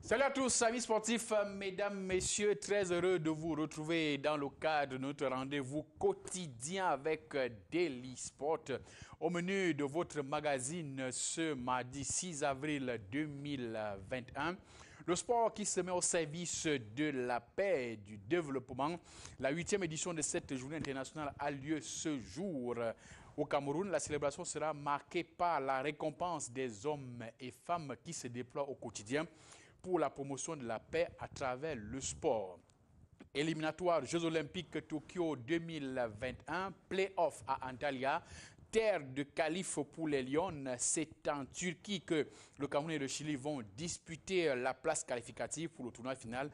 Salut à tous, amis sportifs, mesdames, messieurs, très heureux de vous retrouver dans le cadre de notre rendez-vous quotidien avec Daily Sport. Au menu de votre magazine ce mardi 6 avril 2021, le sport qui se met au service de la paix et du développement. La 8e édition de cette journée internationale a lieu ce jour. Au Cameroun, la célébration sera marquée par la récompense des hommes et femmes qui se déploient au quotidien pour la promotion de la paix à travers le sport. Éliminatoire Jeux Olympiques Tokyo 2021, play-off à Antalya, terre de qualif pour les Lions. C'est en Turquie que le Cameroun et le Chili vont disputer la place qualificative pour le tournoi final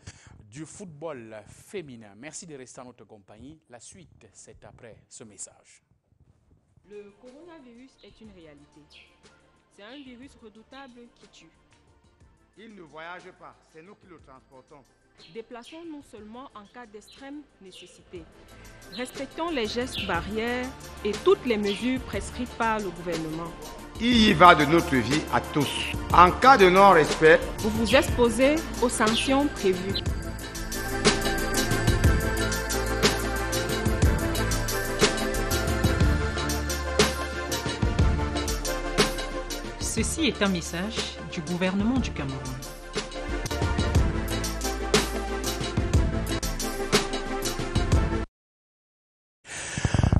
du football féminin. Merci de rester en notre compagnie. La suite, c'est après ce message. Le coronavirus est une réalité. C'est un virus redoutable qui tue. Il ne voyage pas, c'est nous qui le transportons. Déplaçons-nous seulement en cas d'extrême nécessité. Respectons les gestes barrières et toutes les mesures prescrites par le gouvernement. Il y va de notre vie à tous. En cas de non-respect, vous vous exposez aux sanctions prévues. Ceci est un message du gouvernement du Cameroun.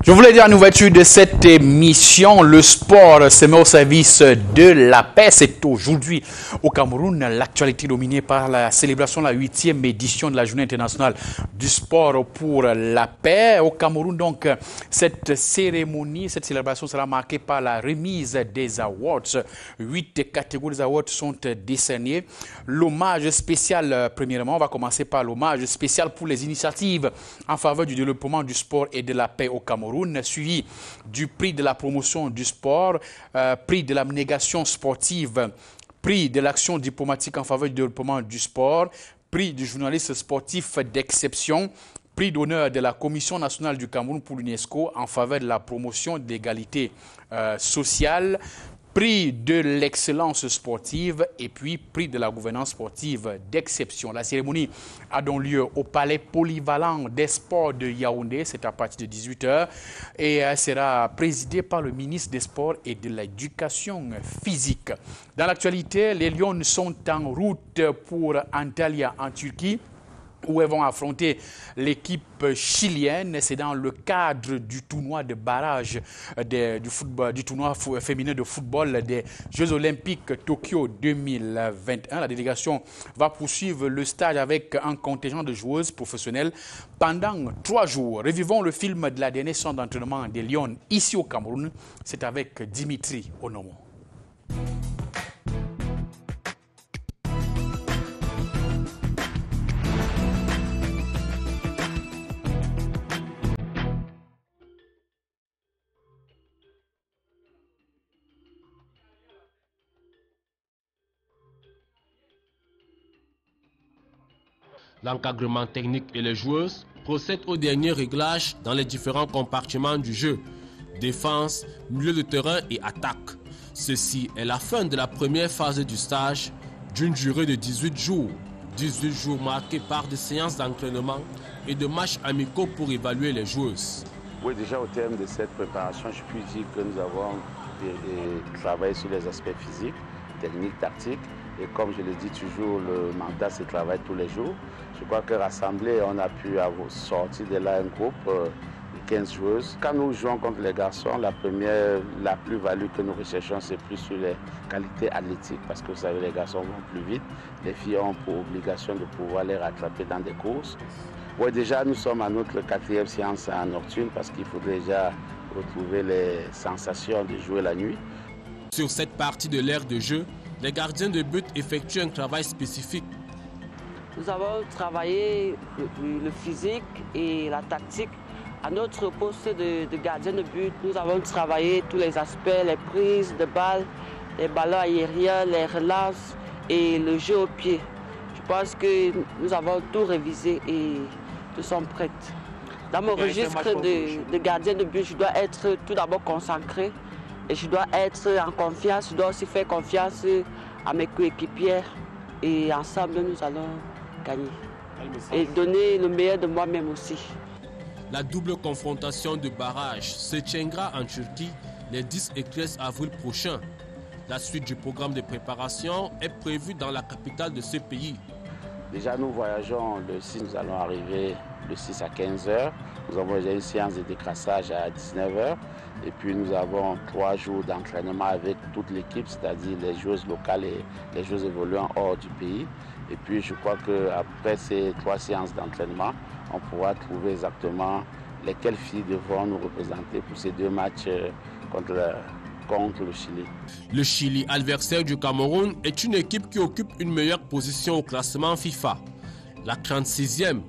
Je voulais dire en ouverture de cette émission, le sport se met au service de la paix. C'est aujourd'hui au Cameroun l'actualité dominée par la célébration de la 8e édition de la Journée internationale du sport pour la paix. Au Cameroun, donc, cette célébration sera marquée par la remise des awards. 8 catégories d'awards sont décernées. L'hommage spécial, premièrement, on va commencer par l'hommage spécial pour les initiatives en faveur du développement du sport et de la paix au Cameroun, suivi du prix de la promotion du sport, prix de l'abnégation sportive, prix de l'action diplomatique en faveur du développement du sport, prix du journaliste sportif d'exception, prix d'honneur de la Commission nationale du Cameroun pour l'UNESCO en faveur de la promotion de l'égalité sociale, prix de l'excellence sportive et puis prix de la gouvernance sportive d'exception. La cérémonie a donc lieu au Palais polyvalent des sports de Yaoundé, c'est à partir de 18h et elle sera présidée par le ministre des Sports et de l'Éducation physique. Dans l'actualité, les Lions sont en route pour Antalya en Turquie, où elles vont affronter l'équipe chilienne. C'est dans le cadre du tournoi de barrage du tournoi féminin de football des Jeux Olympiques Tokyo 2021. La délégation va poursuivre le stage avec un contingent de joueuses professionnelles pendant 3 jours. Revivons le film de la dernière séance d'entraînement des Lions ici au Cameroun. C'est avec Dimitri Onomo. L'encadrement technique et les joueuses procèdent au dernier réglage dans les différents compartiments du jeu. Défense, milieu de terrain et attaque. Ceci est la fin de la première phase du stage d'une durée de 18 jours. 18 jours marqués par des séances d'entraînement et de matchs amicaux pour évaluer les joueuses. Oui, déjà au terme de cette préparation, je puis dire que nous avons travaillé sur les aspects physiques, techniques, tactiques. Et comme je le dis toujours, le mental se travaille tous les jours. Je crois que rassemblés, on a pu sortir de là un groupe de 15 joueuses. Quand nous jouons contre les garçons, la plus-value que nous recherchons, c'est plus sur les qualités athlétiques. Parce que vous savez, les garçons vont plus vite. Les filles ont pour obligation de pouvoir les rattraper dans des courses. Oui, déjà, nous sommes à notre 4e séance en nocturne parce qu'il faudrait déjà retrouver les sensations de jouer la nuit. Sur cette partie de l'aire de jeu, les gardiens de but effectuent un travail spécifique. Nous avons travaillé le physique et la tactique. À notre poste de gardien de but, nous avons travaillé tous les aspects, les prises de balles, les ballons aériens, les relances et le jeu au pied. Je pense que nous avons tout révisé et nous sommes prêtes. Dans mon registre de gardien de but, je dois être tout d'abord concentré et je dois être en confiance. Je dois aussi faire confiance à mes coéquipières et ensemble nous allons gagner. Et donner le meilleur de moi-même aussi. La double confrontation de barrage se tiendra en Turquie les 10 et 13 avril prochains. La suite du programme de préparation est prévue dans la capitale de ce pays. Déjà, nous voyageons le 6, nous allons arriver le 6 à 15h. Nous avons déjà une séance de décrassage à 19h. Et puis nous avons 3 jours d'entraînement avec toute l'équipe, c'est-à-dire les joueuses locales et les joueuses évoluant hors du pays. Et puis je crois qu'après ces 3 séances d'entraînement, on pourra trouver exactement lesquelles filles devront nous représenter pour ces 2 matchs contre le Chili. Le Chili, adversaire du Cameroun, est une équipe qui occupe une meilleure position au classement FIFA. La 36e,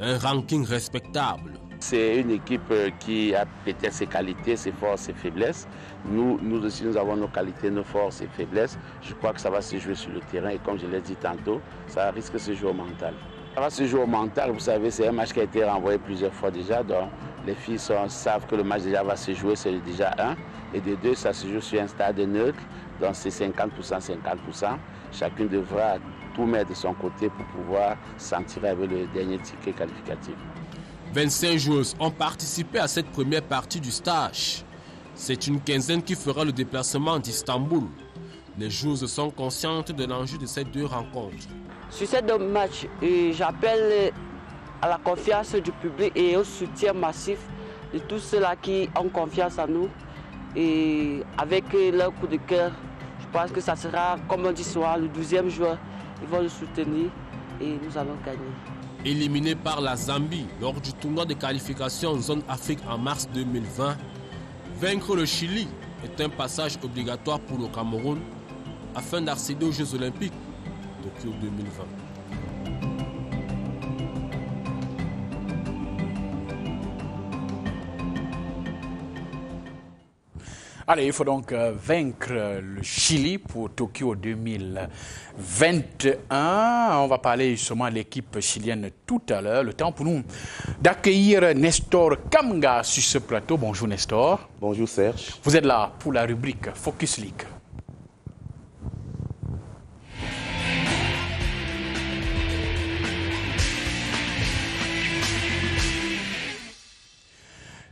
un ranking respectable. C'est une équipe qui a peut-être ses qualités, ses forces, ses faiblesses. Nous aussi, nous avons nos qualités, nos forces et faiblesses. Je crois que ça va se jouer sur le terrain et comme je l'ai dit tantôt, ça risque de se jouer au mental. Ça va se jouer au mental, vous savez, c'est un match qui a été renvoyé plusieurs fois déjà. Donc les filles savent que le match déjà va se jouer, c'est déjà 1. Et de 2, ça se joue sur un stade neutre, donc c'est 50%, 50%. Chacune devra tout mettre de son côté pour pouvoir s'en tirer avec le dernier ticket qualificatif. 25 joueuses ont participé à cette première partie du stage. C'est une quinzaine qui fera le déplacement d'Istanbul. Les joueuses sont conscientes de l'enjeu de ces 2 rencontres. Sur ces 2 matchs, j'appelle à la confiance du public et au soutien massif de tous ceux-là qui ont confiance en nous. Et avec leur coup de cœur, je pense que ça sera, comme on dit souvent, le 12e joueur. Ils vont nous soutenir et nous allons gagner. Éliminé par la Zambie lors du tournoi de qualification Zone Afrique en mars 2020, vaincre le Chili est un passage obligatoire pour le Cameroun afin d'accéder aux Jeux Olympiques Tokyo 2020. Allez, il faut donc vaincre le Chili pour Tokyo 2021. On va parler justement de l'équipe chilienne tout à l'heure. Le temps pour nous d'accueillir Nestor Kamga sur ce plateau. Bonjour Nestor. Bonjour Serge. Vous êtes là pour la rubrique Focus League.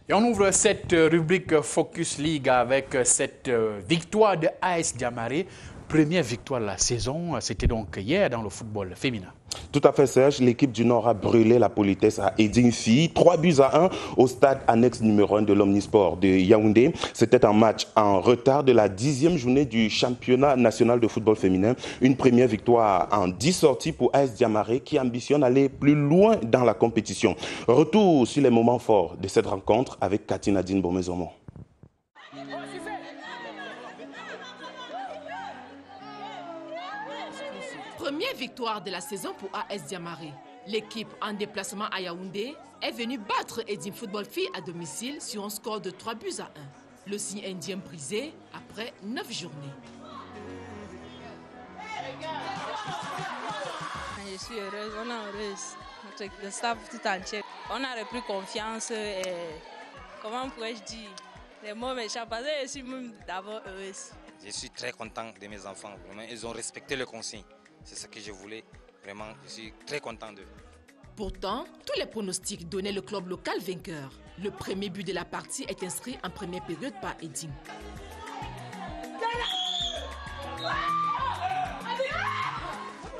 Et on ouvre cette rubrique Focus League avec cette victoire de AS Diamare. Première victoire de la saison, c'était donc hier dans le football féminin. Tout à fait Serge, l'équipe du Nord a brûlé la politesse à Edinfi, 3-1 au stade annexe numéro 1 de l'Omnisport de Yaoundé. C'était un match en retard de la 10e journée du championnat national de football féminin. Une première victoire en 10 sorties pour AS Diamare qui ambitionne aller plus loin dans la compétition. Retour sur les moments forts de cette rencontre avec Cathy Nadine Bomezomo. Première victoire de la saison pour AS Diamare. L'équipe en déplacement à Yaoundé est venue battre Edim Football Filles à domicile sur un score de 3-1. Le signe indien brisé après 9 journées. Je suis heureuse, on est heureuse. Le staff tout entier. On a repris confiance et comment pourrais-je dire, les mots m'échappent parce que je suis même d'abord heureuse. Je suis très content de mes enfants. Vraiment, ils ont respecté le consigne. C'est ce que je voulais. Vraiment, je suis très content d'eux. Pourtant, tous les pronostics donnaient le club local vainqueur. Le premier but de la partie est inscrit en première période par Edim.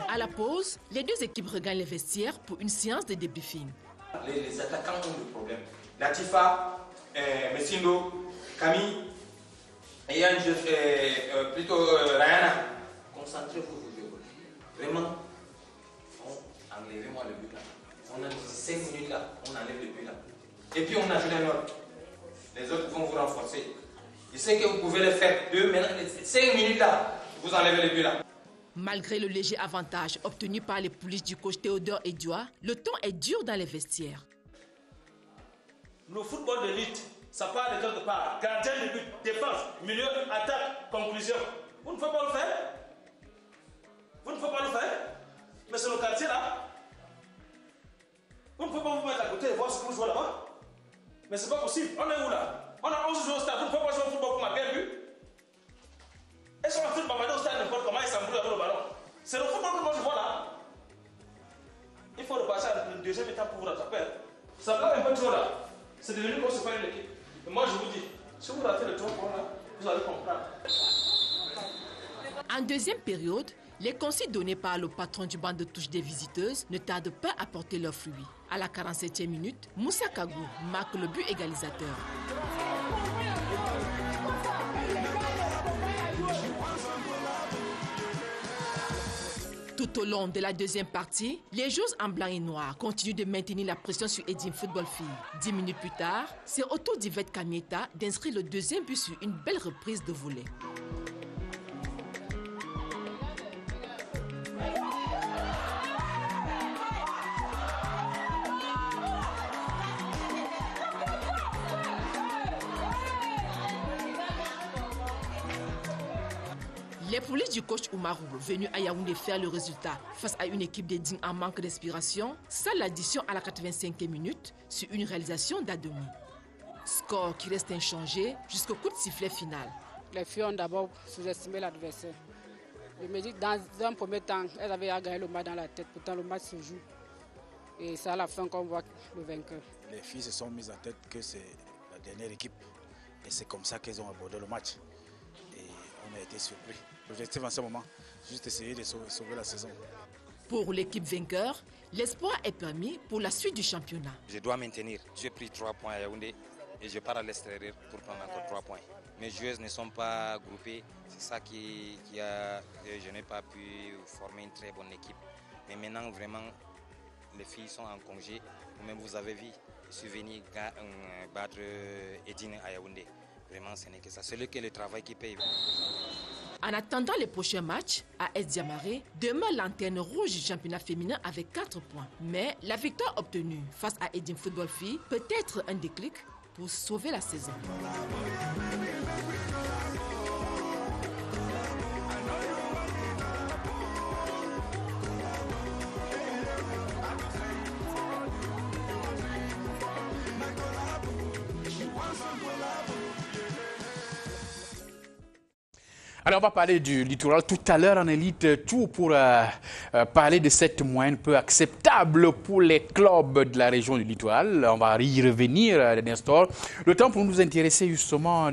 À la pause, les 2 équipes regagnent les vestiaires pour une séance de débriefing. Les attaquants ont des problèmes. Latifa, Messindo, Camille, et il y a une plutôt Rayana. Concentrez-vous. Vraiment, enlevez-moi le but là. On a 5 minutes là, on enlève le but là. Et puis on ajoute un autre. Les autres vont vous renforcer. Je sais que vous pouvez le faire 2, mais 5 minutes là, vous enlevez le but là. Malgré le léger avantage obtenu par les pouliches du coach Théodore Edioua, le temps est dur dans les vestiaires. Le football de lutte, ça part de quelque part. Gardien de but, défense, milieu, attaque, conclusion. Vous ne pouvez pas le faire. Vous ne pouvez pas le faire. Mais c'est le quartier là. Vous ne pouvez pas vous mettre à côté et voir ce que vous jouez là-bas. Mais c'est pas possible. On est où là? On a 11 joueurs au stade. Vous ne pouvez pas jouer au football pour marquer un but. Est-ce qu'on va faire Bamado au stade n'importe comment, il s'embrouille avec le ballon? C'est le football que moi je vois là. Il faut repasser à une deuxième étape pour vous rattraper. Ça part un peu trop là. C'est devenu comme c'est pas une équipe. Et moi je vous dis, si vous ratez le 3 points là, vous allez comprendre. En deuxième période, les consignes données par le patron du banc de touche des visiteuses ne tardent pas à porter leurs fruits. À la 47e minute, Moussa Kagou marque le but égalisateur. Tout au long de la deuxième partie, les joueuses en blanc et noir continuent de maintenir la pression sur Edim Football Filles. 10 minutes plus tard, c'est au tour d'Yvette Kamieta d'inscrire le deuxième but sur une belle reprise de volée. Les poulies du coach Oumarou, venu à Yaoundé faire le résultat face à une équipe d'Edine en manque d'inspiration, c'est l'addition à la 85e minute sur une réalisation d'Adomi. Score qui reste inchangé jusqu'au coup de sifflet final. Les filles ont d'abord sous-estimé l'adversaire. Je me dis que dans un premier temps, elles avaient à gagner le match dans la tête. Pourtant, le match se joue. Et c'est à la fin qu'on voit le vainqueur. Les filles se sont mises en tête que c'est la dernière équipe. Et c'est comme ça qu'elles ont abordé le match. Et on a été surpris. L'objectif en ce moment, juste essayer de sauver la saison. Pour l'équipe vainqueur, l'espoir est permis pour la suite du championnat. Je dois maintenir. J'ai pris 3 points à Yaoundé et je pars à l'extérieur pour prendre encore 3 points. Mes joueuses ne sont pas groupées, c'est ça qui a que je n'ai pas pu former une très bonne équipe. Mais maintenant, vraiment, les filles sont en congé. Vous-même, vous avez vu, je suis venu battre Edine à Yaoundé. Vraiment, ce n'est que ça. C'est le travail qui paye. En attendant les prochains matchs, AS Diamaré demeure lanterne rouge du championnat féminin avec 4 points. Mais la victoire obtenue face à Edim Football Filles peut être un déclic pour sauver la saison. Alors, on va parler du littoral tout à l'heure en élite, tout pour parler de cette moyenne peu acceptable pour les clubs de la région du littoral. On va y revenir d'un instant. Le temps pour nous intéresser justement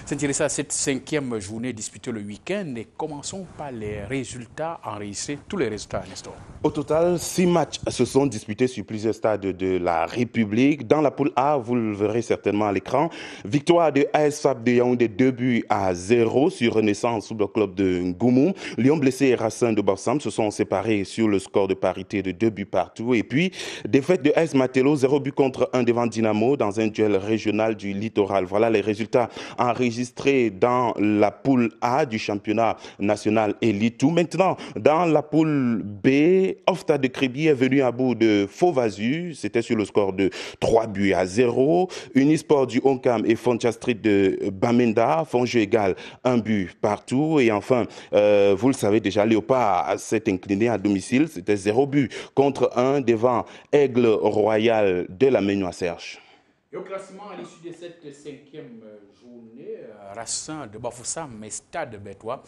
s'intéresser à cette cinquième journée disputée le week-end. Et commençons par les résultats enregistrés, tous les résultats, Nestor. Au total, 6 matchs se sont disputés sur plusieurs stades de la République. Dans la poule A, vous le verrez certainement à l'écran, victoire de AS FAB de Yaoundé 2-0 sur Renaissance Football Club de Ngoumou. Lyon Blessé et Racine de Barsam se sont séparés sur le score de parité de 2 buts partout. Et puis, défaite de AS Matello, 0 but contre 1 devant Dynamo dans un duel régional du littoral. Voilà les résultats enregistrés dans la poule A du championnat national élite. Tout maintenant, dans la poule B, Ofta de Kribi est venu à bout de Fauvasu. C'était sur le score de 3-0. Unisport du Onkam et Foncha Street de Bamenda font jeu égal, 1 but partout. Et enfin, vous le savez déjà, Léopard s'est incliné à domicile. C'était 0 but contre 1 devant Aigle Royal de la Ménois-Serge. Et au classement, à l'issue de cette cinquième journée, Racine de Bafoussam et Stade Bertois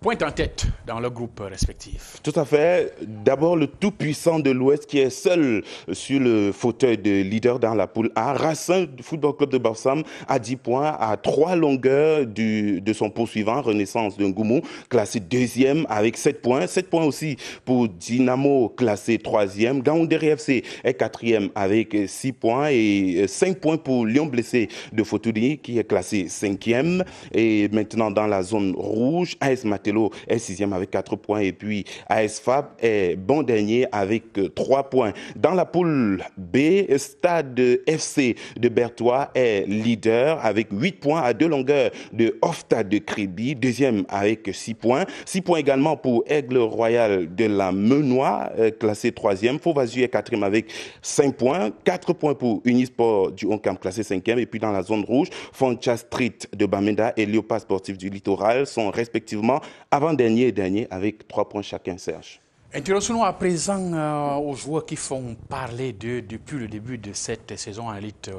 pointe en tête dans le groupe respectif. Tout à fait. D'abord, le tout-puissant de l'Ouest qui est seul sur le fauteuil de leader dans la poule A. Racine Football Club de Barsam à 10 points, à 3 longueurs de son poursuivant, Renaissance de Ngoumou, classé 2e avec 7 points. 7 points aussi pour Dynamo, classé 3e. Gaoundé FC est 4e avec 6 points et 5 points pour Lyon Blessé de Fotoudi qui est classé 5e. Et maintenant, dans la zone rouge, AS Matello est 6e avec 4 points et puis AS FAB est bon dernier avec 3 points. Dans la poule B, Stade FC de Bertois est leader avec 8 points à 2 longueurs de Ofta de Kribi, 2e avec 6 points. 6 points également pour Aigle Royal de la Ménois, classé 3e. Fauvasu est 4e avec 5 points. 4 points pour Unisport du Onkam, classé 5e. Et puis dans la zone rouge, Foncha Street de Bamenda et Léopard Sportif du Littoral sont respectivement avant-dernier et dernier avec 3 points chacun, Serge. Intéressons-nous à présent aux joueurs qui font parler d'eux depuis le début de cette saison en élite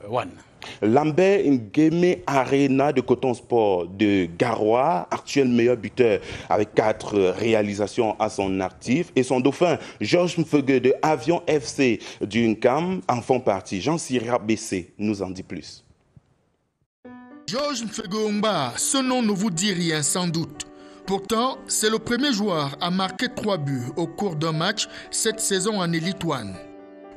One. Lambert Ngueme Arena de Coton Sport de Garoua, actuel meilleur buteur avec 4 réalisations à son actif. Et son dauphin, Georges Mfeugue de Avion FC du Nkam, en font partie. Jean-Cyr Bessé nous en dit plus. Georges Mfeugue, ce nom ne vous dit rien sans doute. Pourtant, c'est le premier joueur à marquer 3 buts au cours d'un match cette saison en Elite One.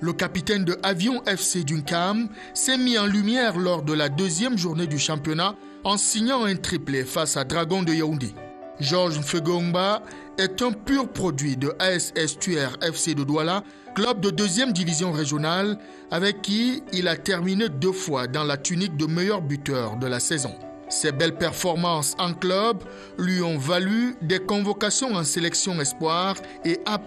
Le capitaine de Avion FC Dunkam s'est mis en lumière lors de la 2e journée du championnat en signant un triplé face à Dragon de Yaoundé. Georges Mfeugue est un pur produit de AS Estuaire FC de Douala, club de 2e division régionale avec qui il a terminé 2 fois dans la tunique de meilleur buteur de la saison. Ses belles performances en club lui ont valu des convocations en sélection espoir et A'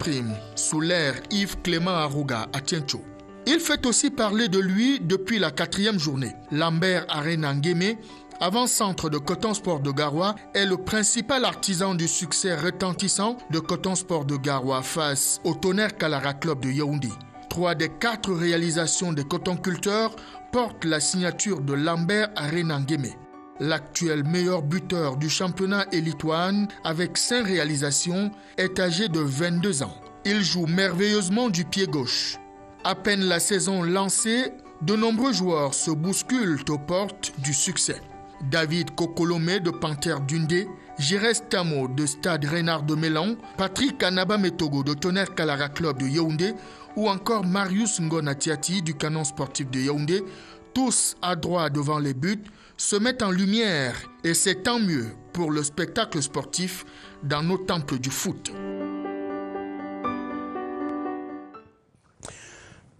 sous l'ère Yves Clément Arouga à Tiencho. Il fait aussi parler de lui depuis la 4e journée. Lambert Arena Ngueme, avant-centre de Coton Sport de Garoua, est le principal artisan du succès retentissant de Coton Sport de Garoua face au Tonnerre Kalara Club de Yaoundé. 3 des 4 réalisations des cotonculteurs portent la signature de Lambert Arena Ngueme. L'actuel meilleur buteur du championnat Elite One, avec 5 réalisations, est âgé de 22 ans. Il joue merveilleusement du pied gauche. À peine la saison lancée, de nombreux joueurs se bousculent aux portes du succès. David Kokolomé de Panthère Dundé, Jérès Tamo de Stade Reynard de Mélan, Patrick Anaba Metogo de Tonnerre Kalara Club de Yaoundé ou encore Marius Ngonatiati du Canon Sportif de Yaoundé, tous adroits devant les buts, se mettent en lumière et c'est tant mieux pour le spectacle sportif dans nos temples du foot.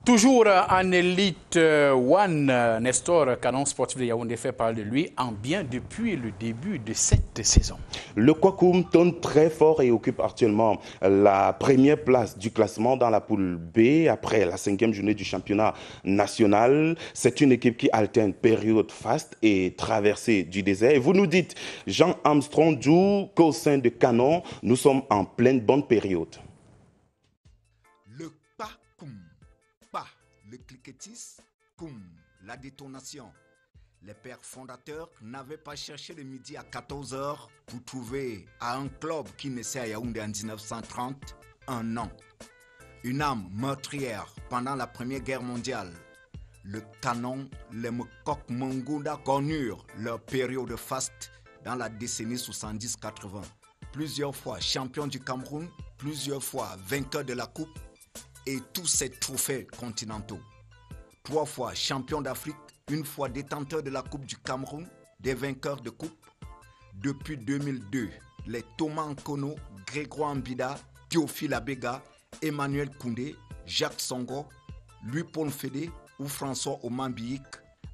Toujours en Elite One, Nestor, Canon Sportif de Yaoundé fait parler de lui en bien depuis le début de cette saison. Le Kwakoum tourne très fort et occupe actuellement la première place du classement dans la poule B après la 5e journée du championnat national. C'est une équipe qui alterne période faste et traversée du désert. Et vous nous dites, Jean Armstrong Djou, qu'au sein de Canon, nous sommes en pleine bonne période. Le cliquetis, poum, la détonation. Les pères fondateurs n'avaient pas cherché le midi à 14h pour trouver à un club qui naissait à Yaoundé en 1930 un nom. Une âme meurtrière pendant la Première Guerre mondiale. Le Canon, les Mekok Mangunda connurent leur période faste dans la décennie 70-80. Plusieurs fois champion du Cameroun, plusieurs fois vainqueur de la Coupe, et tous ces trophées continentaux. 3 fois champion d'Afrique, 1 fois détenteur de la Coupe du Cameroun, des vainqueurs de Coupe. Depuis 2002, les Thomas Nkono, Grégoire Mbida, Théophile Abega, Emmanuel Koundé, Jacques Songo, Louis-Paul Fédé ou François Omambiik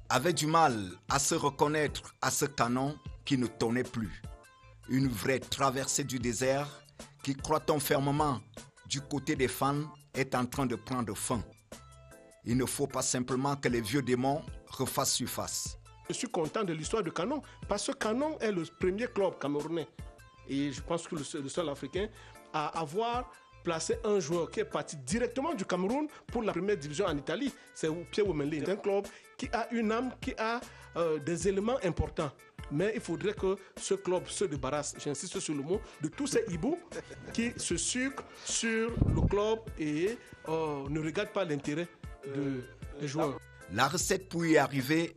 avaient du mal à se reconnaître à ce Canon qui ne tournait plus. Une vraie traversée du désert qui, croit-on fermement, du côté des fans, est en train de prendre fin. Il ne faut pas simplement que les vieux démons refassent surface. Je suis content de l'histoire de Canon parce que Canon est le premier club camerounais et je pense que le seul africain à avoir placé un joueur qui est parti directement du Cameroun pour la première division en Italie. C'est Pierre Womenley. C'est un club qui a une âme, qui a des éléments importants. Mais il faudrait que ce club se débarrasse, j'insiste sur le mot, de tous ces hiboux qui se sucrent sur le club et ne regardent pas l'intérêt des joueurs. La recette pour y arriver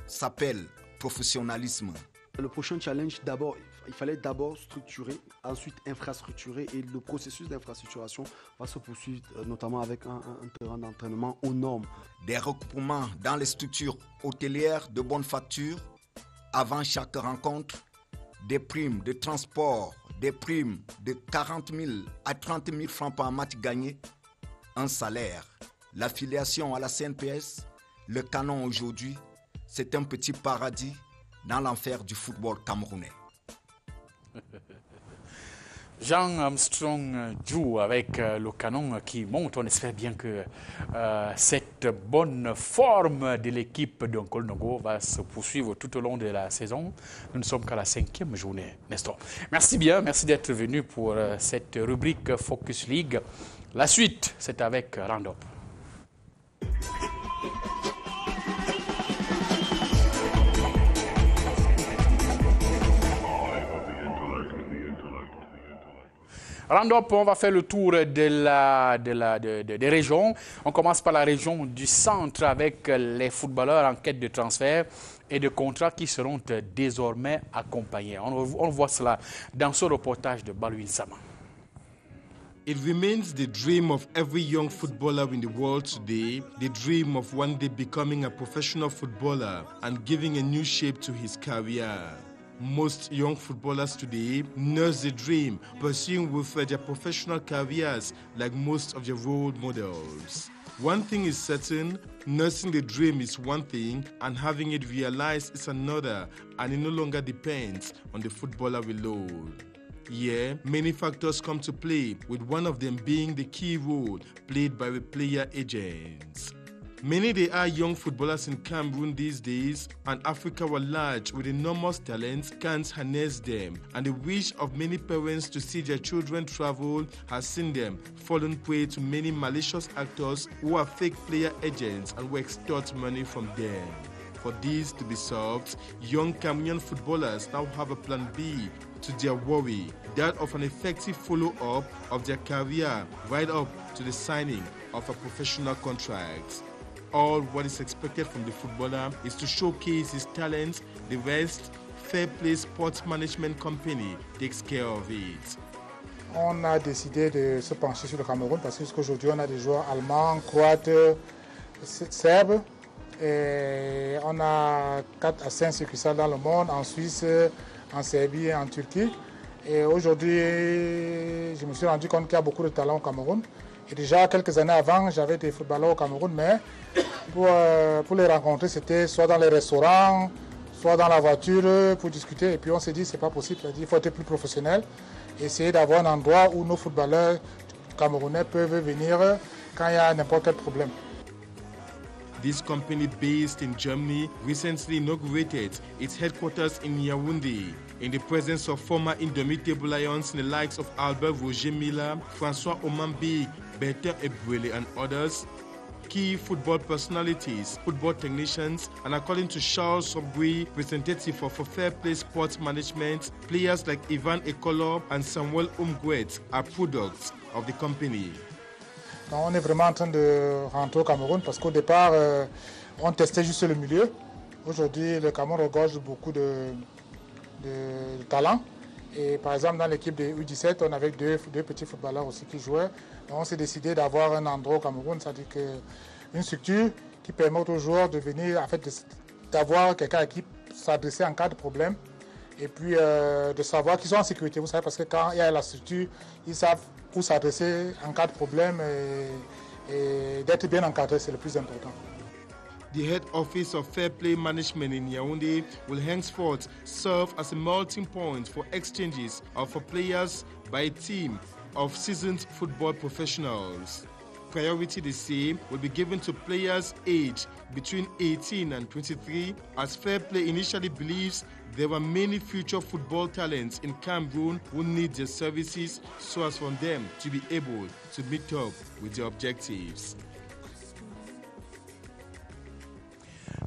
s'appelle professionnalisme. Le prochain challenge, il fallait d'abord structurer, ensuite infrastructurer et le processus d'infrastructuration va se poursuivre notamment avec un terrain d'entraînement aux normes. Des recoupements dans les structures hôtelières de bonne facture avant chaque rencontre, des primes de transport, des primes de 40 000 à 30 000 francs par match gagné, un salaire, l'affiliation à la CNPS, le Canon aujourd'hui, c'est un petit paradis dans l'enfer du football camerounais. Jean Armstrong joue avec le Canon qui monte. On espère bien que cette bonne forme de l'équipe de Nkolnogo va se poursuivre tout au long de la saison. Nous ne sommes qu'à la 5e journée, Nestor. Merci bien, merci d'être venu pour cette rubrique Focus League. La suite, c'est avec Roundup. Round-up, on va faire le tour des régions. On commence par la région du centre avec les footballeurs en quête de transfert et de contrats qui seront désormais accompagnés. On voit cela dans ce reportage de Balouin Sama. It remains the dream of every young footballer in the world today, the dream of one day becoming a professional footballer and giving a new shape to his career. Most young footballers today nurse the dream, pursuing with their professional careers like most of their role models. One thing is certain, nursing the dream is one thing and having it realized is another, and it no longer depends on the footballer alone. Yeah, many factors come to play, with one of them being the key role played by the player agents. Many there are young footballers in Cameroon these days, and Africa at large with enormous talents can't harness them, and the wish of many parents to see their children travel has seen them fallen prey to many malicious actors who are fake player agents and will extort money from them. For this to be solved, young Cameroonian footballers now have a plan B to their worry, that of an effective follow-up of their career right up to the signing of a professional contract. All what is expected from the footballer is to showcase his talents. The rest, Fair Play Sports Management Company takes care of it. On a décidé de se pencher sur le Cameroun parce qu'aujourd'hui on a des joueurs allemands, croates, serbes. Et on a 4 à 5 succursales dans le monde, en Suisse, en Serbie et en Turquie. Et aujourd'hui, je me suis rendu compte qu'il y a beaucoup de talents au Cameroun. Et déjà, quelques années avant, j'avais des footballeurs au Cameroun, mais pour les rencontrer, c'était soit dans les restaurants, soit dans la voiture pour discuter. Et puis on s'est dit, c'est pas possible, il faut être plus professionnel. Essayer d'avoir un endroit où nos footballeurs camerounais peuvent venir quand il y a n'importe quel problème. This company, based in Germany, recently inaugurated its headquarters in Yaoundé in the presence of former Indomitable Lions in the likes of Albert Roger Miller, François Omambi, Bertin Ebouele and others. Key football personalities, football technicians, and according to Charles Sobri, representative of Fair Play Sports Management, players like Ivan Ekolo and Samuel Umgwet are products of the company. On est vraiment en train de rentrer au Cameroun parce qu'au départ, on testait juste le milieu. Aujourd'hui, le Cameroun regorge beaucoup de talents. Et par exemple, dans l'équipe des U17, on avait deux petits footballeurs aussi qui jouaient. Donc, on s'est décidé d'avoir un endroit au Cameroun, c'est-à-dire une structure qui permet aux joueurs de venir, en fait, d'avoir quelqu'un à qui s'adresser en cas de problème. Et puis de savoir qu'ils sont en sécurité, vous savez, parce que quand il y a la structure, ils savent où s'adresser en cas de problème et d'être bien encadré, c'est le plus important. The head office of Fair Play Management in Yaoundé will henceforth serve as a melting point for exchanges of players by a team of seasoned football professionals. Priority, they say, will be given to players aged between 18 and 23, as Fair Play initially believes there are many future football talents in Cameroon who need their services so as for them to be able to meet up with their objectives.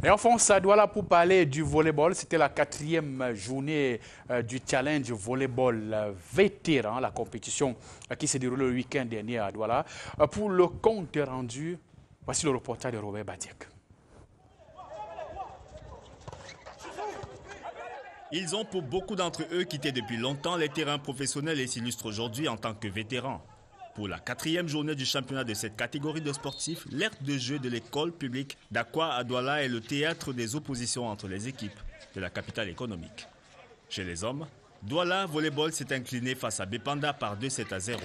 Et enfin, ça doit là pour parler du volleyball. C'était la 4e journée du Challenge Volleyball Vétéran, la compétition qui s'est déroulée le week-end dernier à Douala. Pour le compte rendu, voici le reportage de Robert Badiak. Ils ont pour beaucoup d'entre eux quitté depuis longtemps les terrains professionnels et s'illustrent aujourd'hui en tant que vétérans. Pour la 4e journée du championnat de cette catégorie de sportifs, l'aire de jeu de l'école publique d'Akwa à Douala est le théâtre des oppositions entre les équipes de la capitale économique. Chez les hommes, Douala Volleyball s'est incliné face à Bepanda par 2-7-0.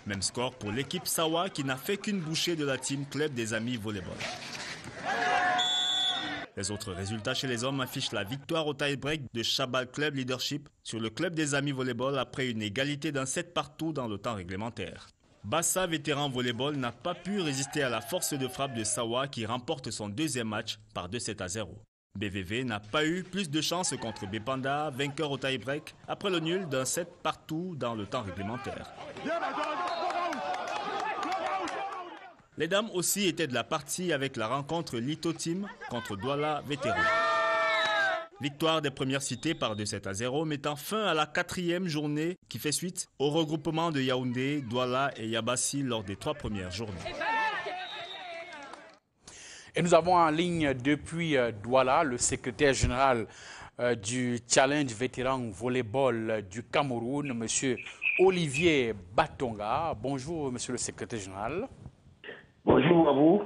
Même score pour l'équipe Sawa qui n'a fait qu'une bouchée de la team Club des Amis Volleyball. Les autres résultats chez les hommes affichent la victoire au tie-break de Chabal Club Leadership sur le Club des Amis Volleyball après une égalité d'un 7 partout dans le temps réglementaire. Bassa, vétéran volleyball, n'a pas pu résister à la force de frappe de Sawa qui remporte son 2e match par 2-7-0. BVV n'a pas eu plus de chance contre Bepanda, vainqueur au tie-break, après le nul d'un 7 partout dans le temps réglementaire. Les dames aussi étaient de la partie avec la rencontre Lito Team contre Douala Vétéran. Victoire des premières cités par 2-7-0, mettant fin à la 4e journée qui fait suite au regroupement de Yaoundé, Douala et Yabassi lors des 3 premières journées. Et nous avons en ligne depuis Douala le secrétaire général du Challenge vétéran volleyball du Cameroun, M. Olivier Batonga. Bonjour, monsieur le secrétaire général. Bonjour à vous.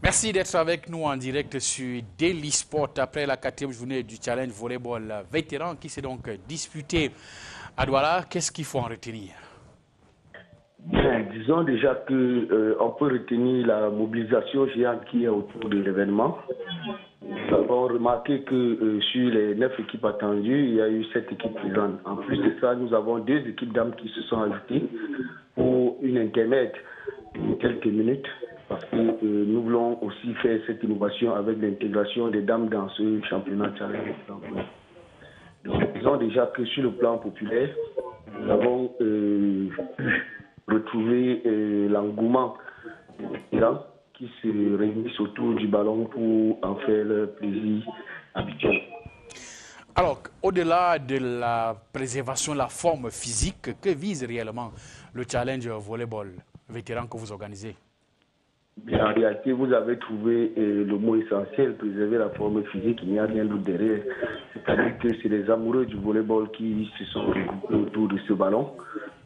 Merci d'être avec nous en direct sur Daily Sport après la 4e journée du Challenge volleyball vétéran qui s'est donc disputé à Douala. Qu'est-ce qu'il faut en retenir? Bien, disons déjà qu'on peut retenir la mobilisation géante qui est autour de l'événement. Nous avons remarqué que sur les 9 équipes attendues, il y a eu 7 équipes présentes. En plus de ça, nous avons 2 équipes dames qui se sont ajoutées pour une intermède de quelques minutes. Parce que nous voulons aussi faire cette innovation avec l'intégration des dames dans ce championnat challenge. Donc, disons déjà que sur le plan populaire, nous avons retrouvé l'engouement des gens qui se réunissent autour du ballon pour en faire leur plaisir habituel. Alors, au-delà de la préservation de la forme physique, que vise réellement le challenge volleyball vétéran que vous organisez? Bien, en réalité, vous avez trouvé le mot essentiel, préserver la forme physique, il n'y a rien d'autre derrière. C'est-à-dire que c'est les amoureux du volleyball qui se sont regroupés autour de ce ballon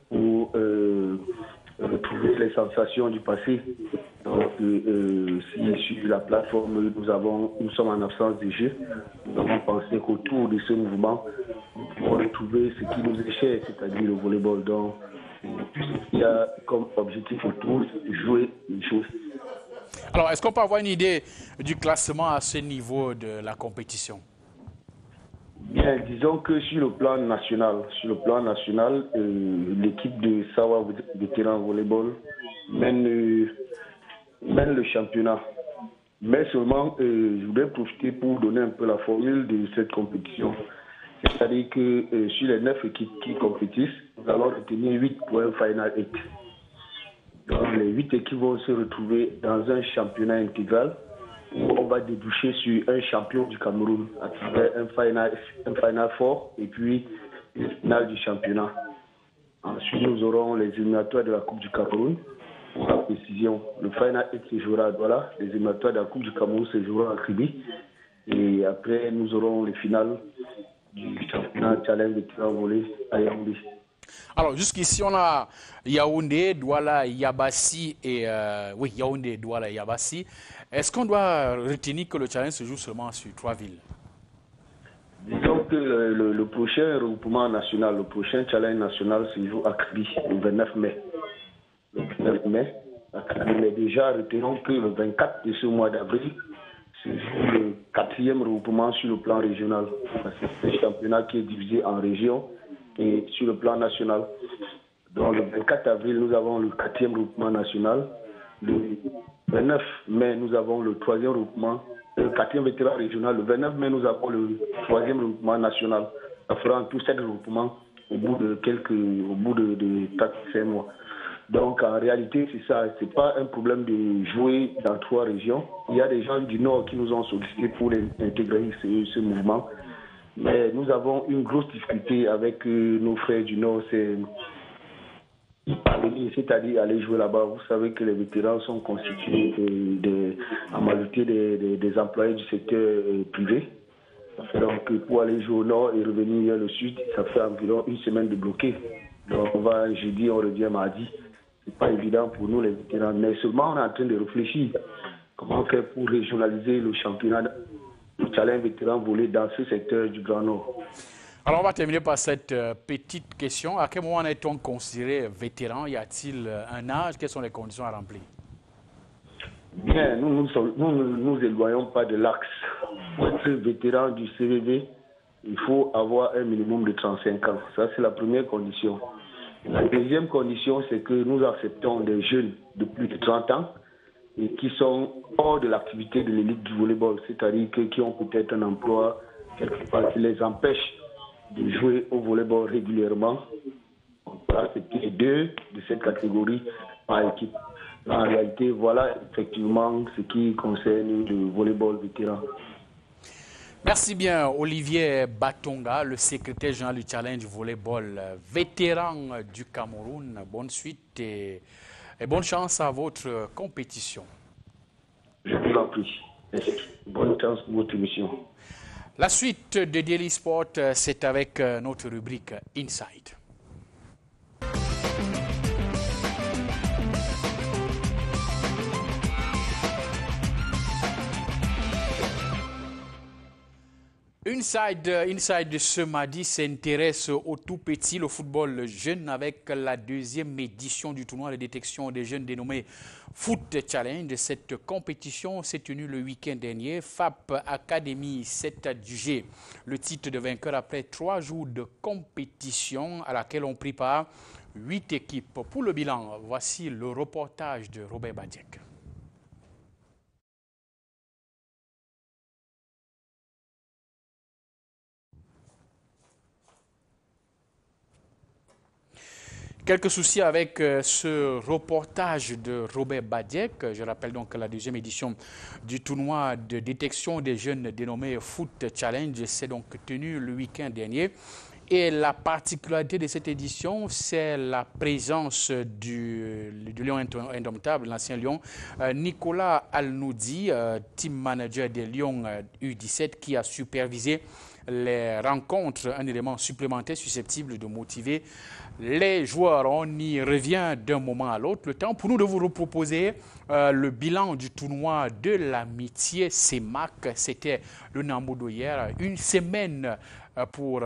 pour retrouver les sensations du passé. Donc, si sur la plateforme, nous sommes en absence de jeu, nous avons pensé qu'autour de ce mouvement, nous pouvons retrouver ce qui nous est cher, c'est-à-dire le volleyball. Donc, tout ce qu'il y a comme objectif autour, c'est de jouer une chose. Alors, est-ce qu'on peut avoir une idée du classement à ce niveau de la compétition? Bien, disons que sur le plan national, l'équipe de Sawa vétéran volleyball mène le championnat. Mais seulement, je voudrais profiter pour donner un peu la formule de cette compétition. C'est-à-dire que sur les 9 équipes qui compétissent, nous allons retenir 8 pour un Final 8. Donc, les 8 équipes vont se retrouver dans un championnat intégral où on va déboucher sur un champion du Cameroun à travers un Final 4 et puis une finale du championnat. Ensuite, nous aurons les éliminatoires de la Coupe du Cameroun. Pour la précision, le Final 8 se jouera à Douala, les éliminatoires de la Coupe du Cameroun se joueront à Kribi. Et après, nous aurons les finales du championnat challenge vétéran volley à Yaoundé. Alors, jusqu'ici, on a Yaoundé, Douala, Yabassi et... Yaoundé, Douala et Yabassi. Est-ce qu'on doit retenir que le challenge se joue seulement sur 3 villes? Disons que le prochain regroupement national, le prochain challenge national se joue à Kribi le 29 mai. Le 29 mai, à Kribi. Mais déjà, retenons que le 24 de ce mois d'avril, se joue le 4e regroupement sur le plan régional. Parce que c'est un championnat qui est divisé en régions et sur le plan national. Donc le 24 avril, nous avons le 4e regroupement national. Le 29 mai, nous avons le 3e regroupement, le 4e vétéran régional. Le 29 mai, nous avons le 3e regroupement national. Ça fera en tout 7 regroupements au bout de 4-5 mois. Donc en réalité, c'est ça. C'est pas un problème de jouer dans 3 régions. Il y a des gens du Nord qui nous ont sollicité pour intégrer ce mouvement. Mais nous avons une grosse difficulté avec nos frères du Nord, c'est-à-dire aller jouer là-bas. Vous savez que les vétérans sont constitués en majorité des employés du secteur privé. Donc pour aller jouer au Nord et revenir vers le Sud, ça fait environ une semaine de bloqué. Donc on va jeudi, on revient mardi. C'est pas évident pour nous les vétérans, mais seulement on est en train de réfléchir comment faire pour régionaliser le championnat. Le challenge vétéran volé dans ce secteur du Grand Nord. Alors, on va terminer par cette petite question. À quel moment est-on considéré vétéran? Y a-t-il un âge? Quelles sont les conditions à remplir? Bien, nous nous éloignons pas de l'axe. Pour être vétéran du CVV, il faut avoir un minimum de 35 ans. Ça, c'est la première condition. La deuxième condition, c'est que nous acceptons des jeunes de plus de 30 ans et qui sont hors de l'activité de l'élite du volleyball, c'est-à-dire qui ont peut-être un emploi quelque part qui les empêche de jouer au volleyball régulièrement. On peut accepter 2 de cette catégorie par équipe. En réalité, voilà effectivement ce qui concerne le volleyball vétéran. Merci bien, Olivier Batonga, le secrétaire général du Challenge Volleyball, vétéran du Cameroun. Bonne suite et bonne chance à votre compétition. Je vous en prie. Bonne chance pour votre émission. La suite de Daily Sport, c'est avec notre rubrique Inside. Inside de ce mardi s'intéresse au tout petit, le football jeune, avec la deuxième édition du tournoi de détection des jeunes dénommé Foot Challenge. Cette compétition s'est tenue le week-end dernier. FAP Academy s'est adjugé le titre de vainqueur après 3 jours de compétition à laquelle ont pris part 8 équipes. Pour le bilan, voici le reportage de Robert Badiek. Quelques soucis avec ce reportage de Robert Badiek. Je rappelle donc la deuxième édition du tournoi de détection des jeunes dénommé Foot Challenge s'est donc tenue le week-end dernier. Et la particularité de cette édition, c'est la présence du Lion indomptable, l'ancien Lion, Nicolas Alnoudi, team manager des Lions U17, qui a supervisé les rencontres, un élément supplémentaire susceptible de motiver les joueurs. On y revient d'un moment à l'autre. Le temps pour nous de vous reproposer le bilan du tournoi de l'amitié CEMAC. C'était le Nambodo hier, une semaine pour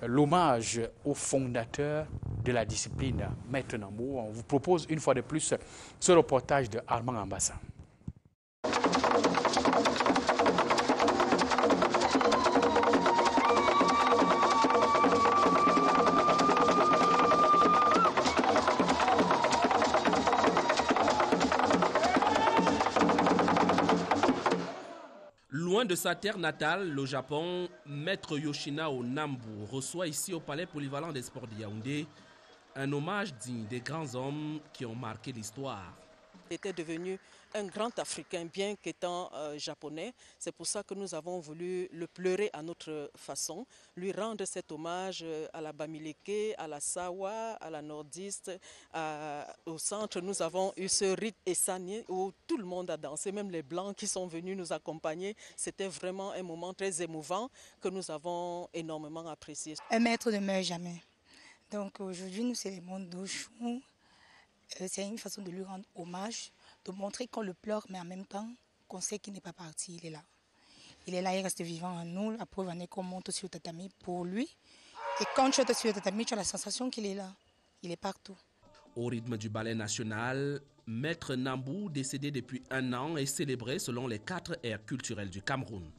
l'hommage au fondateur de la discipline, Maître Nambo. On vous propose une fois de plus ce reportage de Armand Ambassa. Loin de sa terre natale, le Japon, Maître Yoshinao Nambu reçoit ici au Palais Polyvalent des Sports de Yaoundé un hommage digne des grands hommes qui ont marqué l'histoire. Il était devenu un grand Africain, bien qu'étant japonais. C'est pour ça que nous avons voulu le pleurer à notre façon, lui rendre cet hommage à la Bamileke, à la Sawa, à la Nordiste. Au centre, nous avons eu ce rite Essani où tout le monde a dansé, même les Blancs qui sont venus nous accompagner. C'était vraiment un moment très émouvant que nous avons énormément apprécié. Un maître ne meurt jamais. Donc aujourd'hui, nous célébrons Dochou. C'est une façon de lui rendre hommage, de montrer qu'on le pleure, mais en même temps qu'on sait qu'il n'est pas parti, il est là. Il est là, il reste vivant en nous. La preuve en est qu'on monte sur le tatami pour lui. Et quand tu es sur le tatami, tu as la sensation qu'il est là. Il est partout. Au rythme du ballet national, Maître Nambu, décédé depuis 1 an, est célébré selon les 4 aires culturelles du Cameroun.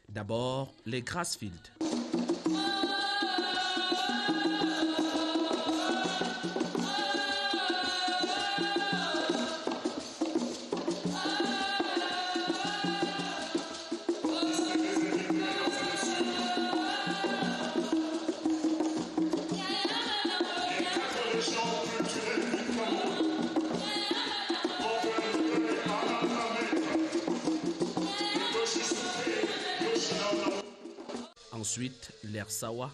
D'abord, les Grassfields. Ensuite, l'air Sawa.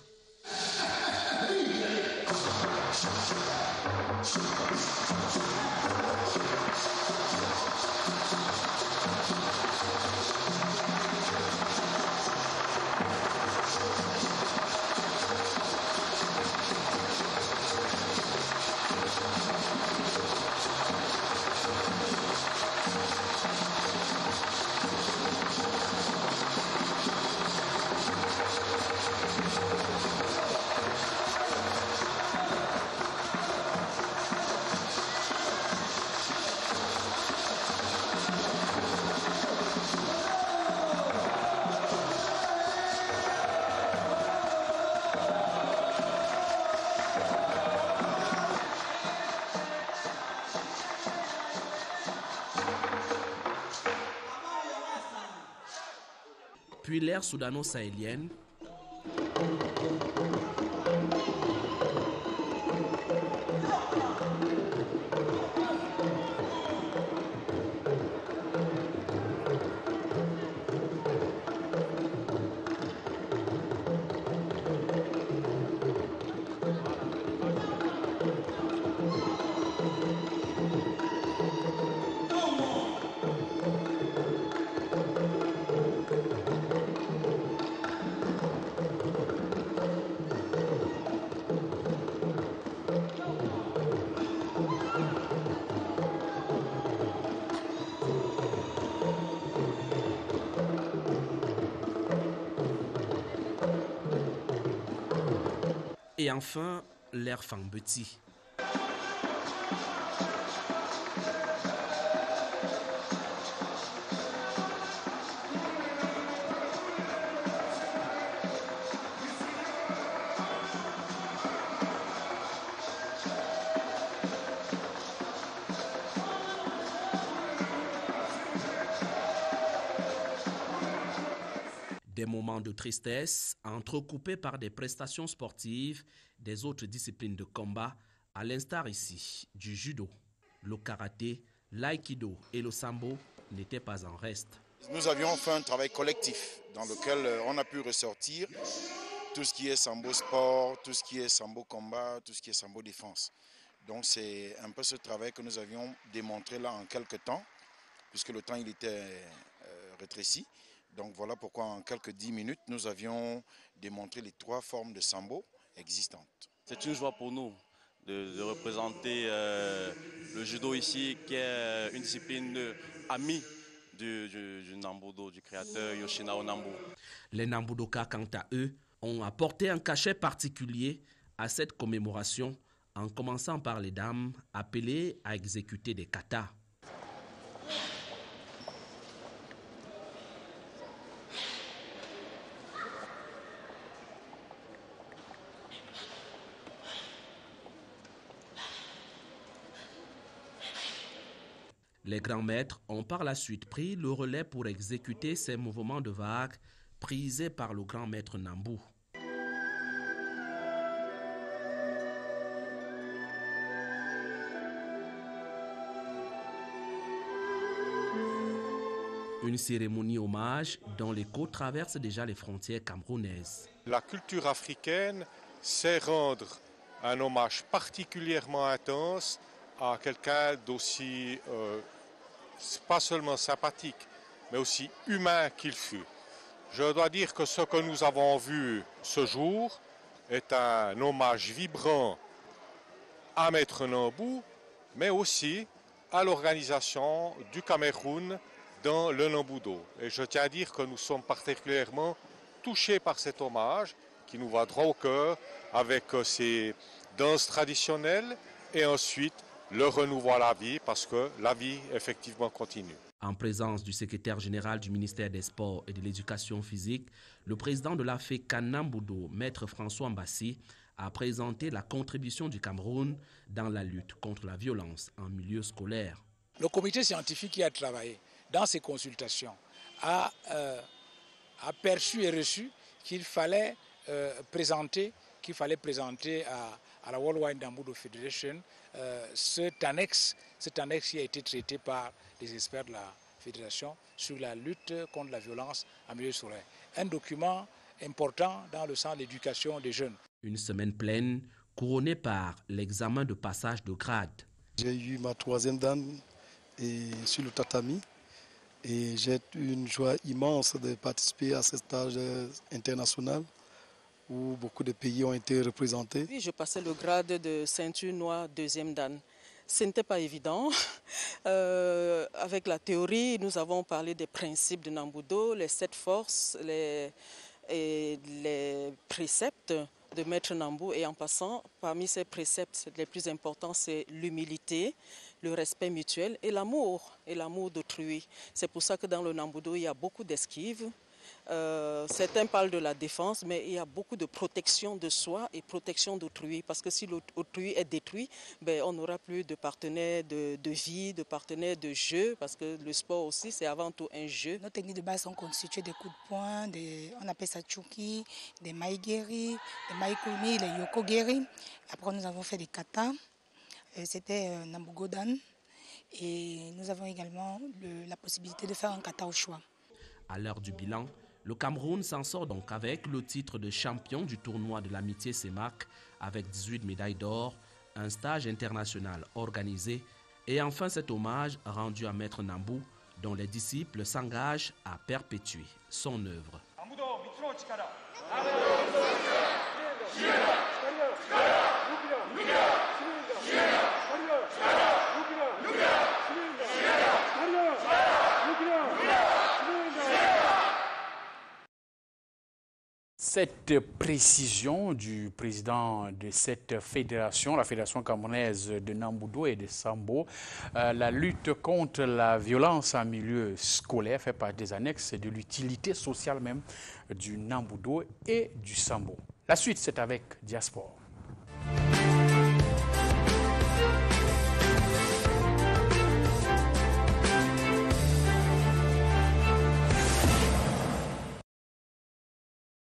Puis l'ère soudano-sahélienne. Et enfin, l'air Fambeti. Des moments de tristesse entrecoupés par des prestations sportives des autres disciplines de combat, à l'instar ici du judo, le karaté, l'aïkido et le sambo n'étaient pas en reste. Nous avions fait un travail collectif dans lequel on a pu ressortir tout ce qui est sambo sport, tout ce qui est sambo combat, tout ce qui est sambo défense. Donc c'est un peu ce travail que nous avions démontré là en quelques temps, puisque le temps il était rétréci. Donc voilà pourquoi en quelques 10 minutes, nous avions démontré les 3 formes de sambo existantes. C'est une joie pour nous de représenter le judo ici, qui est une discipline amie du Nambudo, du créateur Yoshinao Nambu. Les Nambudoka, quant à eux, ont apporté un cachet particulier à cette commémoration, en commençant par les dames appelées à exécuter des katas. Les grands maîtres ont par la suite pris le relais pour exécuter ces mouvements de vague prisés par le grand maître Nambu. Une cérémonie hommage dont l'écho traverse déjà les frontières camerounaises. La culture africaine sait rendre un hommage particulièrement intense à quelqu'un d'aussi, pas seulement sympathique, mais aussi humain qu'il fut. Je dois dire que ce que nous avons vu ce jour est un hommage vibrant à Maître Nambu, mais aussi à l'organisation du Cameroun dans le Nambudo. Et je tiens à dire que nous sommes particulièrement touchés par cet hommage qui nous va droit au cœur avec ces danses traditionnelles et ensuite le renouveau à la vie, parce que la vie effectivement continue. En présence du secrétaire général du ministère des Sports et de l'Éducation physique, le président de l'AFECA Nambudo, Maître François Mbassi, a présenté la contribution du Cameroun dans la lutte contre la violence en milieu scolaire. Le comité scientifique qui a travaillé dans ces consultations a perçu et reçu qu'il fallait présenter à la Worldwide Nambudo Federation cet annexe qui a été traité par les experts de la Fédération sur la lutte contre la violence en milieu scolaire. Un document important dans le sens de l'éducation des jeunes. Une semaine pleine couronnée par l'examen de passage de grade. J'ai eu ma 3e dan sur le tatami et j'ai eu une joie immense de participer à ce stage international où beaucoup de pays ont été représentés. Oui, je passais le grade de ceinture noire 2e dan. Ce n'était pas évident. Avec la théorie, nous avons parlé des principes de Nambudo, les 7 forces, les préceptes de Maître Nambu. Et en passant, parmi ces préceptes, les plus importants, c'est l'humilité, le respect mutuel et l'amour d'autrui. C'est pour ça que dans le Nambudo, il y a beaucoup d'esquives. Certains parlent de la défense, mais il y a beaucoup de protection de soi et protection d'autrui. Parce que si l'autrui est détruit, on n'aura plus de partenaires de vie, de partenaires de jeu, parce que le sport aussi, c'est avant tout un jeu. Nos techniques de base sont constituées de coups de poing, on appelle ça chuki, des maïgeri, des maïkoumi, les yokogeri. Après, nous avons fait des katas. C'était Nambugodan. Et nous avons également la possibilité de faire un kata au choix. À l'heure du bilan, le Cameroun s'en sort donc avec le titre de champion du tournoi de l'amitié CEMAC avec 18 médailles d'or, un stage international organisé et enfin cet hommage rendu à Maître Nambu dont les disciples s'engagent à perpétuer son œuvre. Cette précision du président de cette fédération, la Fédération camerounaise de Nambudo et de Sambo, la lutte contre la violence en milieu scolaire fait partie des annexes de l'utilité sociale même du Nambudo et du Sambo. La suite, c'est avec Diaspora.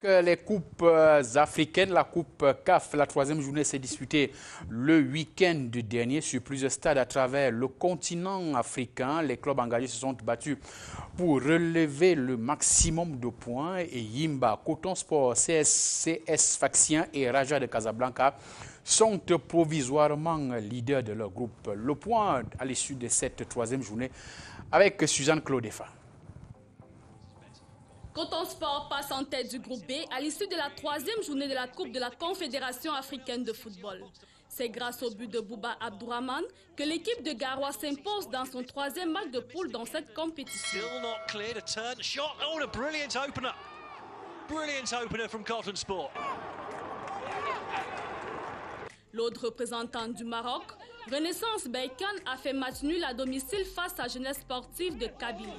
Les coupes africaines, la coupe CAF, la troisième journée s'est disputée le week-end dernier sur plusieurs stades à travers le continent africain. Les clubs engagés se sont battus pour relever le maximum de points et Yimba, Coton Sport, CS Faxien et Raja de Casablanca sont provisoirement leaders de leur groupe. Le point à l'issue de cette troisième journée avec Suzanne Claudefa. Coton Sport passe en tête du groupe B à l'issue de la troisième journée de la Coupe de la Confédération africaine de football. C'est grâce au but de Bouba Abdourahmane que l'équipe de Garoua s'impose dans son troisième match de poule dans cette compétition. L'autre représentante du Maroc, Renaissance Berkane, a fait match nul à domicile face à Jeunesse Sportive de Kabylie.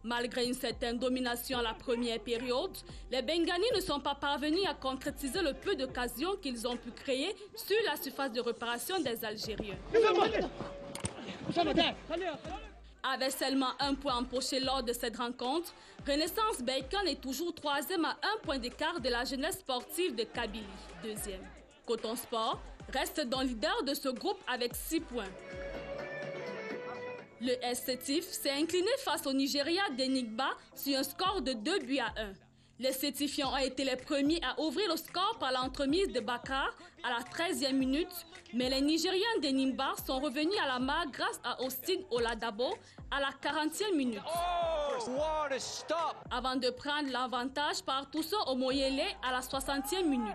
Malgré une certaine domination à la première période, les Benganis ne sont pas parvenus à concrétiser le peu d'occasions qu'ils ont pu créer sur la surface de réparation des Algériens. Avec seulement un point empoché lors de cette rencontre, Renaissance Berkane est toujours troisième à un point d'écart de la Jeunesse Sportive de Kabylie, deuxième. Coton Sport reste donc leader de ce groupe avec 6 points. Le S-Sétif s'est incliné face au Nigeria d'Enigba sur un score de 2-1. Les Sétifiens ont été les premiers à ouvrir le score par l'entremise de Bakar à la 13e minute, mais les Nigériens d'Enigba sont revenus à la marque grâce à Austin Oladabo à la 40e minute. Avant de prendre l'avantage par Tousso Omoyele à la 60e minute.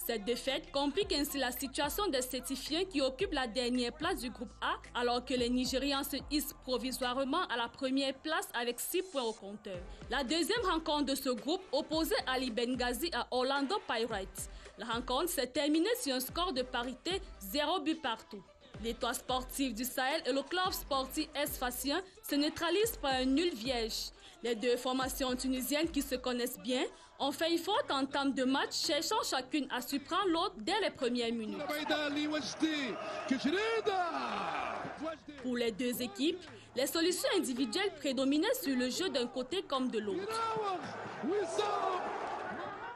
Cette défaite complique ainsi la situation des Sétifiens qui occupent la dernière place du groupe A, alors que les Nigérians se hissent provisoirement à la première place avec 6 points au compteur. La deuxième rencontre de ce groupe opposait Ali Benghazi à Orlando Pirates. La rencontre s'est terminée sur un score de parité 0 but partout. L'Étoile sportive du Sahel et le club sportif S-Fassien se neutralisent par un nul vierge. Les deux formations tunisiennes qui se connaissent bien ont fait une forte entame de match, cherchant chacune à surprendre l'autre dès les premières minutes. Pour les deux équipes, les solutions individuelles prédominaient sur le jeu d'un côté comme de l'autre.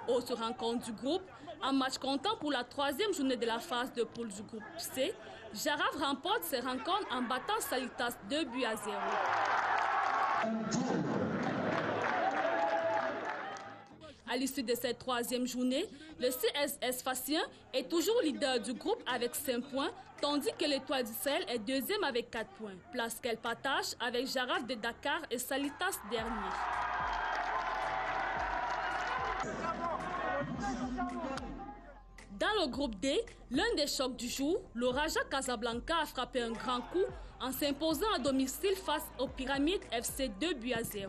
Autre rencontre du groupe, un match comptant pour la troisième journée de la phase de poule du groupe C, Jaraf remporte ses rencontres en battant Salitas 2-0. À l'issue de cette troisième journée, le CSS Fassien est toujours leader du groupe avec 5 points, tandis que l'Étoile du Sahel est deuxième avec 4 points. Place qu'elle partage avec Jaraf de Dakar et Salitas dernier. Dans le groupe D, l'un des chocs du jour, le Raja Casablanca a frappé un grand coup en s'imposant à domicile face au Pyramide FC 2-0.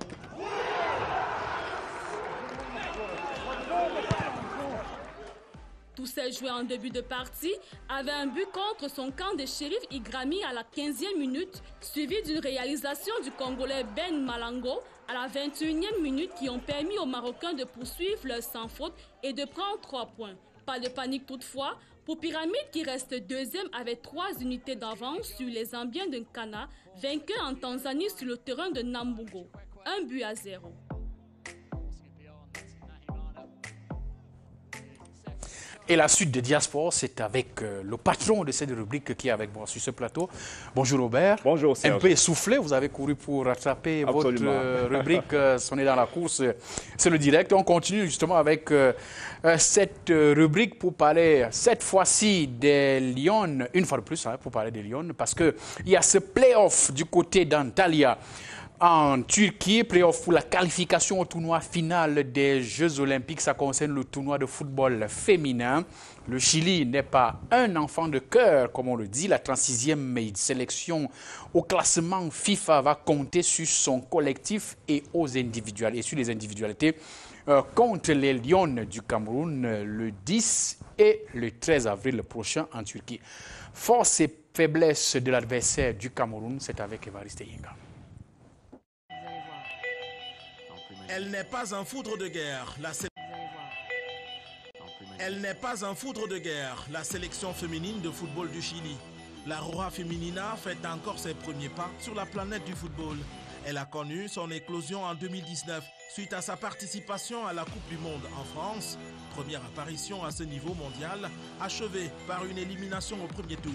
Tous ces joueurs en début de partie avaient un but contre son camp de Shérif Igrami à la 15e minute, suivi d'une réalisation du Congolais Ben Malango à la 21e minute qui ont permis aux Marocains de poursuivre leur sans faute et de prendre 3 points. Pas de panique toutefois pour Pyramide qui reste deuxième avec 3 unités d'avance sur les Zambiens de Nkana, vainqueurs en Tanzanie sur le terrain de Nambugo. 1-0. Et la suite de Diaspora, c'est avec le patron de cette rubrique qui est avec moi sur ce plateau. Bonjour Robert. Bonjour Serge. Un peu essoufflé, vous avez couru pour rattraper Absolument. votre rubrique. On est dans la course, c'est le direct. On continue justement avec cette rubrique pour parler cette fois-ci des Lions, une fois de plus, pour parler des Lions, parce qu'il y a ce play-off du côté d'Antalya. En Turquie, playoff pour la qualification au tournoi final des Jeux Olympiques, ça concerne le tournoi de football féminin. Le Chili n'est pas un enfant de cœur, comme on le dit. La 36e sélection au classement FIFA va compter sur son collectif et sur les individualités contre les Lions du Cameroun le 10 et le 13 avril prochain en Turquie. Force et faiblesse de l'adversaire du Cameroun, c'est avec Évariste Yenga. Elle n'est pas un foudre de guerre. Elle n'est pas un foudre de guerre, la sélection féminine de football du Chili. La Roja Femenina fait encore ses premiers pas sur la planète du football. Elle a connu son éclosion en 2019 suite à sa participation à la Coupe du Monde en France. Première apparition à ce niveau mondial, achevée par une élimination au premier tour.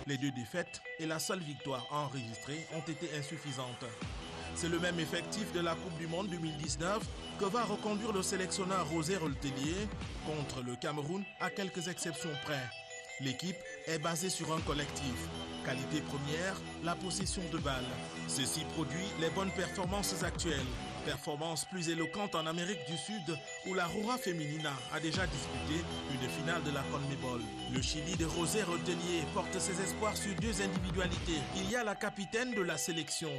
Les 2 défaites et la seule victoire enregistrée ont été insuffisantes. C'est le même effectif de la Coupe du Monde 2019 que va reconduire le sélectionneur José Retellier contre le Cameroun à quelques exceptions près. L'équipe est basée sur un collectif. Qualité première, la possession de balles. Ceci produit les bonnes performances actuelles. Performance plus éloquente en Amérique du Sud où la Roja Femenina a déjà disputé une finale de la CONMEBOL. Le Chili de José Retellier porte ses espoirs sur 2 individualités. Il y a la capitaine de la sélection,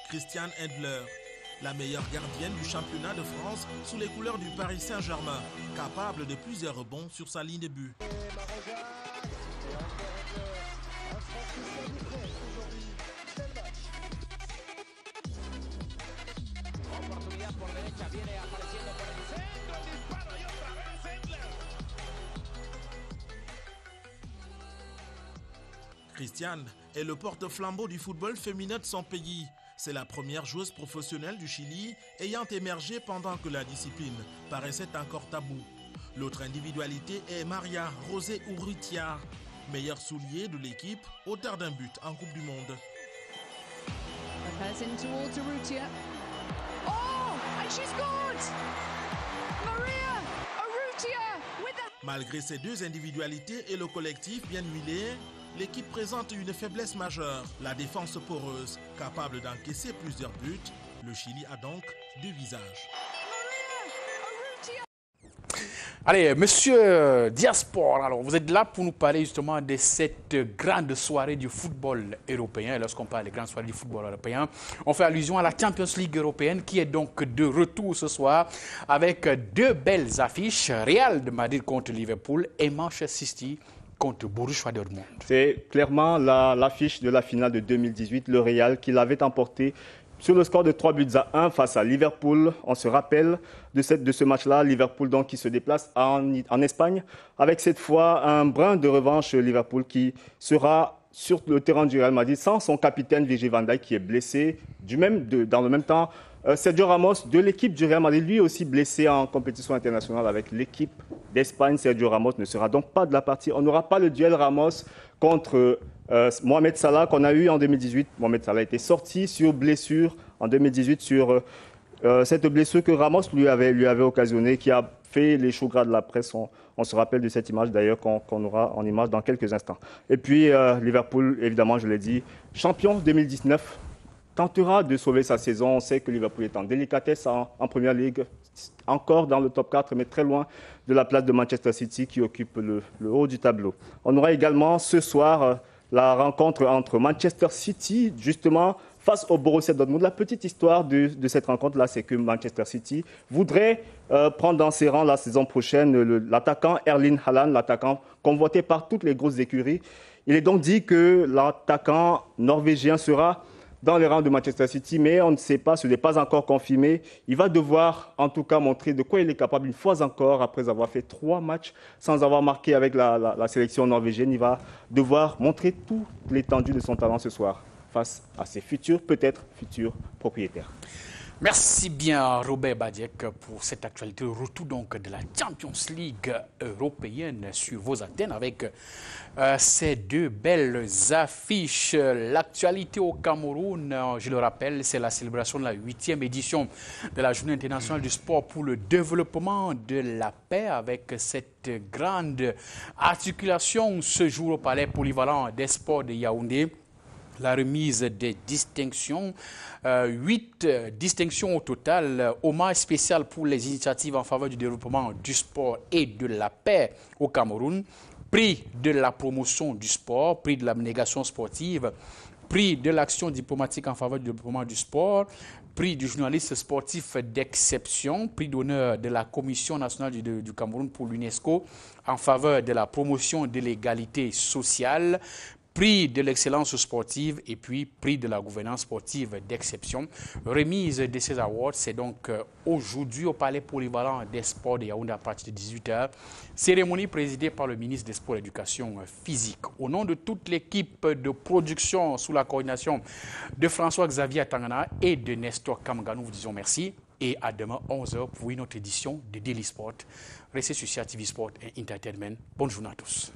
Christiane Endler, la meilleure gardienne du championnat de France sous les couleurs du Paris Saint-Germain, capable de plusieurs rebonds sur sa ligne de but. Christiane est le porte-flambeau du football féminin de son pays. C'est la première joueuse professionnelle du Chili ayant émergé pendant que la discipline paraissait encore tabou. L'autre individualité est Maria José Urrutia, meilleure soulier de l'équipe, auteur d'un but en Coupe du Monde. Malgré ces 2 individualités et le collectif bien huilé, l'équipe présente une faiblesse majeure, la défense poreuse, capable d'encaisser plusieurs buts. Le Chili a donc 2 visages. Allez, monsieur Diaspora, alors vous êtes là pour nous parler justement de cette grande soirée du football européen. Lorsqu'on parle de grande soirée du football européen, on fait allusion à la Champions League européenne qui est donc de retour ce soir avec 2 belles affiches, Real de Madrid contre Liverpool et Manchester City contre Borussia Dortmund. C'est clairement l'affiche de la finale de 2018, le Real qui l'avait emporté sur le score de 3-1 face à Liverpool. On se rappelle de ce match-là, Liverpool donc qui se déplace en Espagne, avec cette fois un brin de revanche Liverpool qui sera sur le terrain du Real Madrid sans son capitaine Virgil van Dijk qui est blessé. Dans le même temps, Sergio Ramos de l'équipe du Real Madrid, lui aussi blessé en compétition internationale avec l'équipe d'Espagne. Sergio Ramos ne sera donc pas de la partie. On n'aura pas le duel Ramos contre Mohamed Salah qu'on a eu en 2018. Mohamed Salah a été sorti sur blessure en 2018 sur cette blessure que Ramos lui avait occasionnée, qui a fait les choux gras de la presse. On se rappelle de cette image d'ailleurs qu'on aura en image dans quelques instants. Et puis Liverpool, évidemment, je l'ai dit, champion 2019, tentera de sauver sa saison. On sait que Liverpool est en délicatesse en Premier League, encore dans le top 4, mais très loin de la place de Manchester City qui occupe le haut du tableau. On aura également ce soir la rencontre entre Manchester City, justement, face au Borussia Dortmund. La petite histoire de cette rencontre-là, c'est que Manchester City voudrait prendre dans ses rangs la saison prochaine l'attaquant Erling Haaland, l'attaquant convoité par toutes les grosses écuries. Il est donc dit que l'attaquant norvégien sera dans les rangs de Manchester City, mais on ne sait pas, ce n'est pas encore confirmé. Il va devoir en tout cas montrer de quoi il est capable une fois encore, après avoir fait 3 matchs sans avoir marqué avec la sélection norvégienne. Il va devoir montrer toute l'étendue de son talent ce soir face à ses peut-être futurs propriétaires. Merci bien Robert Badiek pour cette actualité. Retour donc de la Champions League européenne sur vos antennes avec ces 2 belles affiches. L'actualité au Cameroun, je le rappelle, c'est la célébration de la 8e édition de la Journée internationale du sport pour le développement de la paix, avec cette grande articulation ce jour au Palais polyvalent des sports de Yaoundé. la remise des distinctions, 8 distinctions au total, hommage spécial pour les initiatives en faveur du développement du sport et de la paix au Cameroun, prix de la promotion du sport, prix de l'abnégation sportive, prix de l'action diplomatique en faveur du développement du sport, prix du journaliste sportif d'exception, prix d'honneur de la Commission nationale du Cameroun pour l'UNESCO en faveur de la promotion de l'égalité sociale, prix de l'excellence sportive et puis prix de la gouvernance sportive d'exception. Remise de ces awards, c'est donc aujourd'hui au Palais polyvalent des sports de Yaoundé à partir de 18h. Cérémonie présidée par le ministre des Sports et de l'Éducation physique. Au nom de toute l'équipe de production sous la coordination de François-Xavier Tangana et de Nestor Kamga, nous vous disons merci et à demain 11h pour une autre édition de Daily Sport. Restez sur CRTV Sport et Entertainment. Bonne journée à tous.